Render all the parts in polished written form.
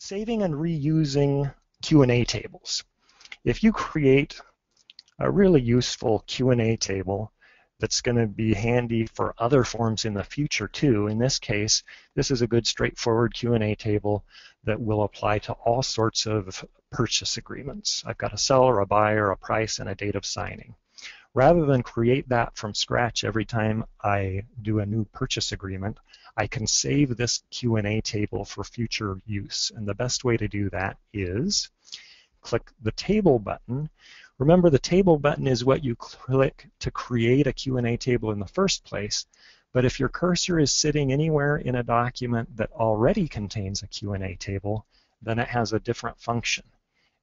Saving and reusing Q&A tables. If you create a really useful Q&A table that's going to be handy for other forms in the future too, in this case, this is a good straightforward Q&A table that will apply to all sorts of purchase agreements. I've got a seller, a buyer, a price, and a date of signing. Rather than create that from scratch every time I do a new purchase agreement, I can save this Q&A table for future use. And the best way to do that is click the table button. Remember, the table button is what you click to create a Q&A table in the first place. But if your cursor is sitting anywhere in a document that already contains a Q&A table, then it has a different function.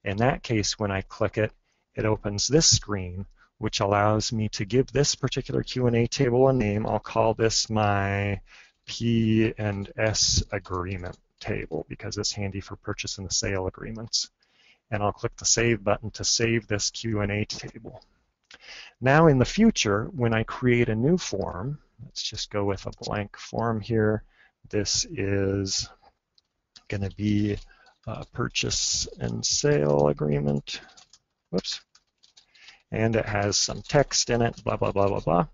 In that case, when I click it, it opens this screen, which allows me to give this particular Q&A table a name. I'll call this my P&S agreement table because it's handy for purchase and sale agreements. And I'll click the Save button to save this Q&A table. Now in the future, when I create a new form, let's just go with a blank form here. This is going to be a purchase and sale agreement. Whoops. And it has some text in it, blah, blah, blah, blah, blah.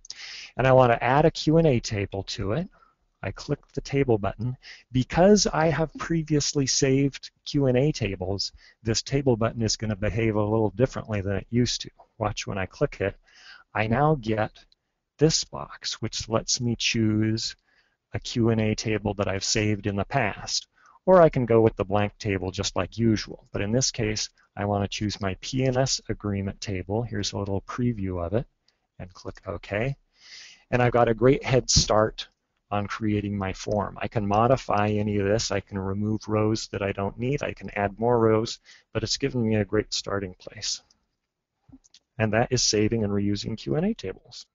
And I want to add a Q&A table to it. I click the table button. Because I have previously saved Q&A tables, this table button is going to behave a little differently than it used to. Watch when I click it. I now get this box, which lets me choose a Q&A table that I've saved in the past. Or I can go with the blank table just like usual. But in this case, I want to choose my P&S agreement table. Here's a little preview of it. And click OK. And I've got a great head start on creating my form. I can modify any of this. I can remove rows that I don't need. I can add more rows. But it's given me a great starting place. And that is saving and reusing Q&A tables.